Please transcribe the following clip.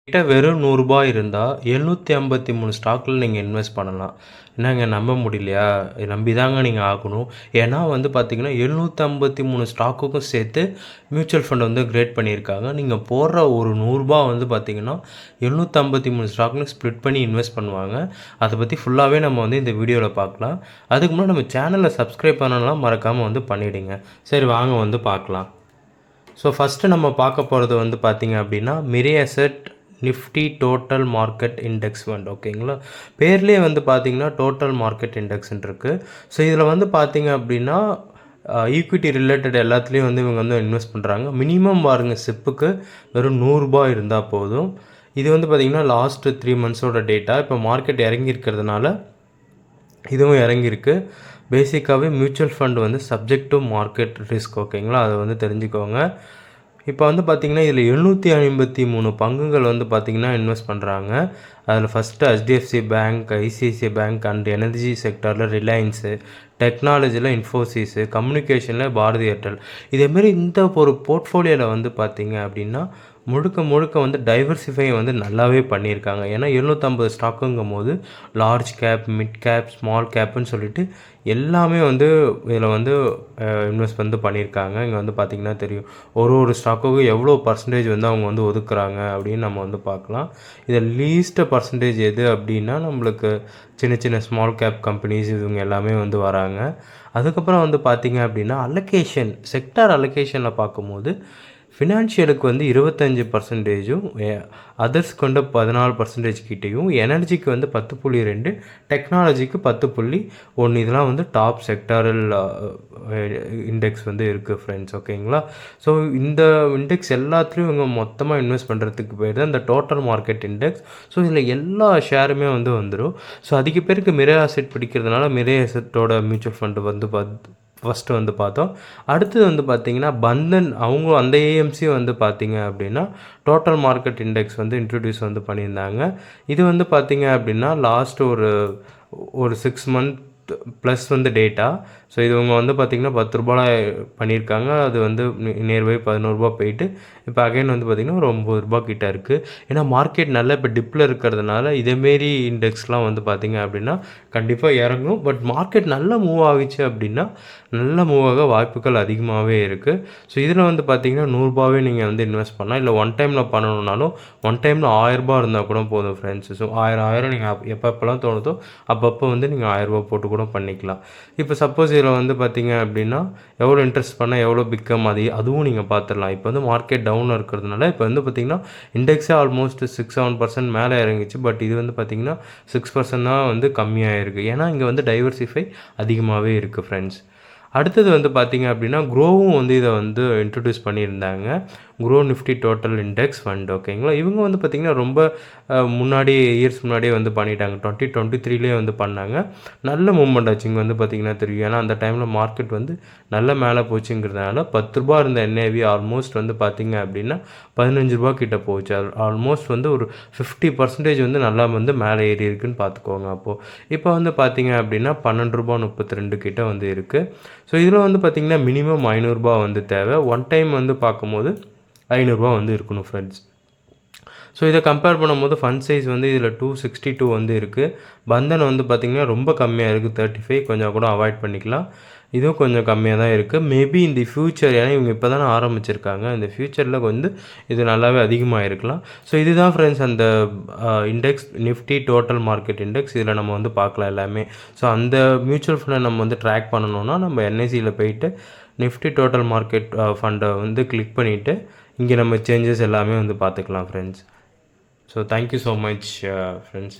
கிட்ட வெறும் ரூ. 100 இருந்தா, 753 ஸ்டாக்ல நீங்க இன்வெஸ்ட் பண்ணலாம். என்னங்க நம்ப முடியலையா? நம்பி தாங்க நீங்க ஆகணும். ஏன்னா வந்து பார்த்தீங்கன்னா, 753 ஸ்டாக்குக்கும் சேர்த்து மியூச்சுவல் ஃபண்ட் வந்து கிரியேட் பண்ணியிருக்காங்க. நீங்க போடுற ஒரு ரூ. 100 வந்து பார்த்தீங்கன்னா, 753 ஸ்டாக்ல ஸ்ப்ளிட் பண்ணி இன்வெஸ்ட் பண்ணுவாங்க. அத பத்தி ஃபுல்லாவே நம்ம வந்து இந்த வீடியோல பார்க்கலாம். அதுக்கு முன்னாடி நம்ம சேனல சப்ஸ்கிரைப் பண்ணலனா மறக்காம வந்து பண்ணிடுங்க. சரி வாங்க வந்து பார்க்கலாம். ஸோ ஃபஸ்ட்டு நம்ம பார்க்க போறது வந்து பார்த்தீங்க அப்படின்னா, Mirae asset Nifty total market index fund ஓகேங்களா. பேர்லேயே வந்து பார்த்தீங்கன்னா டோட்டல் மார்க்கெட் இண்டெக்ஸ்ன்னு இருக்குது. ஸோ இதில் வந்து பார்த்தீங்க அப்படின்னா ஈக்விட்டி ரிலேட்டட் எல்லாத்துலேயும் வந்து இவங்க வந்து இன்வெஸ்ட் பண்ணுறாங்க. மினிமம் பாருங்கள் சிப்புக்கு வெறும் ரூ. 100 இருந்தால் போதும். இது வந்து பார்த்திங்கன்னா லாஸ்ட்டு 3 மந்த்ஸோட டேட்டா. இப்போ மார்க்கெட் இறங்கி இருக்கிறதுனால இதுவும் இறங்கியிருக்கு. பேசிக்காகவே மியூச்சுவல் ஃபண்ட் வந்து சப்ஜெக்ட் டு மார்க்கெட் ரிஸ்க் ஓகேங்களா, அதை வந்து தெரிஞ்சுக்கோங்க. இப்போ வந்து பார்த்திங்கன்னா இதில் 753 பங்குகள் வந்து பார்த்திங்கன்னா இன்வெஸ்ட் பண்ணுறாங்க. அதில் first HDFC bank, ICICI bank and energy செக்டரில் ரிலையன்ஸு, டெக்னாலஜியில் இன்ஃபோசிஸு, கம்யூனிகேஷனில் பாரதி ஏர்டெல். இதேமாரி இந்த ஒரு போர்ட்ஃபோலியோவில் வந்து பார்த்திங்க அப்படின்னா முழுக்க முழுக்க வந்து டைவர்சிஃபை வந்து நல்லாவே பண்ணியிருக்காங்க. ஏன்னா 750 ஸ்டாக்குங்கும் போது large cap, mid cap, small கேப்புன்னு சொல்லிட்டு எல்லாமே வந்து இதில் வந்து இன்வெஸ்ட் வந்து பண்ணியிருக்காங்க. இங்கே வந்து பார்த்திங்கன்னா தெரியும் ஒரு ஸ்டாக்குக்கும் எவ்வளோ பர்சன்டேஜ் வந்து அவங்க வந்து ஒதுக்குறாங்க அப்படின்னு நம்ம வந்து பார்க்கலாம். இதில் லீஸ்ட்டு பர்சன்டேஜ் எது அப்படின்னா நம்மளுக்கு சின்ன சின்ன ஸ்மால் கேப் கம்பெனிஸ் இவங்க எல்லாமே வந்து வராங்க. அதுக்கப்புறம் வந்து பார்த்திங்க அப்படின்னா அலோகேஷன், செக்டார் அலோகேஷனில் பார்க்கும்போது ஃபினான்ஷியலுக்கு வந்து 25%, அதர்ஸ்க்கு வந்து 14% கிட்டேயும், எனர்ஜிக்கு வந்து 10.2, டெக்னாலஜிக்கு 10.1. இதெல்லாம் வந்து டாப் செக்டாரல் இண்டெக்ஸ் வந்து இருக்குது ஃப்ரெண்ட்ஸ் ஓகேங்களா. ஸோ இந்த இண்டெக்ஸ் எல்லாத்துலேயும் இவங்க மொத்தமாக இன்வெஸ்ட் பண்ணுறதுக்கு பேர் தான் இந்த டோட்டல் மார்க்கெட் இண்டெக்ஸ். ஸோ இதில் எல்லா ஷேருமே வந்து வந்துடும். ஸோ அதிக பேருக்கு Mirae asset பிடிக்கிறதுனால Mirae அசெட்டோட mutual fund வந்து ஃபஸ்ட்டு வந்து பார்த்தோம். அடுத்தது வந்து பார்த்திங்கன்னா பந்தன், அவங்க அந்த ஏஎம்சி வந்து பார்த்திங்க அப்படின்னா டோட்டல் மார்க்கெட் இண்டெக்ஸ் வந்து இன்ட்ரடியூஸ் வந்து பண்ணியிருந்தாங்க. இது வந்து பார்த்திங்க அப்படின்னா லாஸ்ட் ஒரு 6 மந்த் ப்ளஸ் வந்து டேட்டா. ஸோ இது இவங்க வந்து பார்த்திங்கன்னா ரூ. 10 பண்ணியிருக்காங்க. அது வந்து நியர்பை ரூ. 11 போயிட்டு இப்போ அகைன் வந்து பார்த்திங்கன்னா ஒரு ரூ. 9 கிட்ட இருக்குது. ஏன்னா மார்க்கெட் நல்லா இப்போ டிப்பில் இருக்கிறதுனால இதேமாரி இண்டெக்ஸ்லாம் வந்து பார்த்திங்க அப்படின்னா கண்டிப்பாக இறங்கும். பட் மார்க்கெட் நல்லா மூவ் ஆகிச்சு அப்படின்னா நல்ல மூவ் ஆக வாய்ப்புகள் அதிகமாகவே இருக்குது. ஸோ இதில் வந்து பார்த்திங்கன்னா ரூ. 100 நீங்கள் வந்து இன்வெஸ்ட் பண்ணலாம். இல்லை ஒன் டைமில் பண்ணணுன்னாலும் ஒன் டைமில் ரூ. 1000 இருந்தால் கூட போதும் ஃப்ரெண்ட்ஸ். ஸோ 1000 நீங்கள் எப்பப்போலாம் தோணுதோ அப்பப்போ வந்து நீங்கள் ரூ. 1000 போட்டு கூட பண்ணிக்கலாம். இப்போ சப்போஸ் இதில் வந்து பார்த்திங்க அப்படின்னா எவ்வளோ இன்ட்ரெஸ்ட் பண்ணால் எவ்வளோ பிக்கம் அதுவும் நீங்கள் பார்த்துடலாம். இப்போ வந்து மார்க்கெட் டவுனில் இருக்கிறதுனால இப்போ வந்து பார்த்திங்கன்னா இண்டெக்ஸே ஆல்மோஸ்ட் 6-7% மேலே இறங்கிச்சு. பட் இது வந்து பார்த்திங்கன்னா 6% தான் வந்து கம்மியாக இருக்குது. ஏன்னா இங்கே வந்து டைவர்சிஃபை அதிகமாகவே இருக்குது ஃப்ரெண்ட்ஸ். அடுத்தது வந்து பார்த்திங்க அப்படின்னா க்ரோவும் வந்து இதை வந்து இன்ட்ரடியூஸ் பண்ணியிருந்தாங்க. Grow Nifty total index fund ஓகேங்களா. இவங்க வந்து பார்த்திங்கன்னா ரொம்ப இயர்ஸ் முன்னாடியே வந்து பண்ணிட்டாங்க. 2023 வந்து பண்ணாங்க. நல்ல மூவ்மெண்ட் ஆச்சு. இங்கே வந்து பார்த்திங்கன்னா தெரியும். ஏன்னா அந்த டைமில் மார்க்கெட் வந்து நல்ல மேலே போச்சுங்கிறதுனால ரூ. 10 இருந்த என்ஏவி ஆல்மோஸ்ட் வந்து பார்த்திங்க அப்படின்னா ரூ. 15 கிட்ட போச்சு. ஆல்மோஸ்ட் வந்து ஒரு 50% வந்து நல்லா வந்து மேலே ஏறி இருக்குன்னு பார்த்துக்கோங்க. அப்போது இப்போ வந்து பார்த்திங்க அப்படின்னா ரூ. 12.32 கிட்ட வந்து இருக்குது. ஸோ இதில் வந்து பார்த்திங்கன்னா மினிமம் ரூ. 500 வந்து தேவை. ஒன் டைம் வந்து பார்க்கும்போது ரூ. 500 வந்து இருக்கணும் ஃப்ரெண்ட்ஸ். ஸோ இதை கம்பேர் பண்ணும்போது ஃபண்ட் சைஸ் வந்து இதில் 262 வந்து இருக்குது. பந்தன் வந்து பார்த்திங்கன்னா ரொம்ப கம்மியாக இருக்குது, 35. கொஞ்சம் கூட அவாய்ட் பண்ணிக்கலாம். இதுவும் கொஞ்சம் கம்மியாக தான் இருக்குது. மேபி இந்த ஃப்யூச்சர், ஏன்னா இவங்க இப்போ தானே ஆரம்பிச்சிருக்காங்க, இந்த ஃப்யூச்சரில் வந்து இது நல்லாவே அதிகமாக இருக்கலாம். ஸோ இதுதான் ஃப்ரெண்ட்ஸ் அந்த index Nifty total market index. இதில் நம்ம வந்து பார்க்கலாம் எல்லாமே. ஸோ அந்த மியூச்சுவல் ஃபண்டை நம்ம வந்து ட்ராக் பண்ணணுன்னா நம்ம என்ஐசியில் போயிட்டு நிஃப்டி டோட்டல் மார்க்கெட் ஃபண்டை வந்து கிளிக் பண்ணிவிட்டு இங்கே நம்ம சேஞ்சஸ் எல்லாமே வந்து பார்த்துக்கலாம் friends. So thank you so much friends.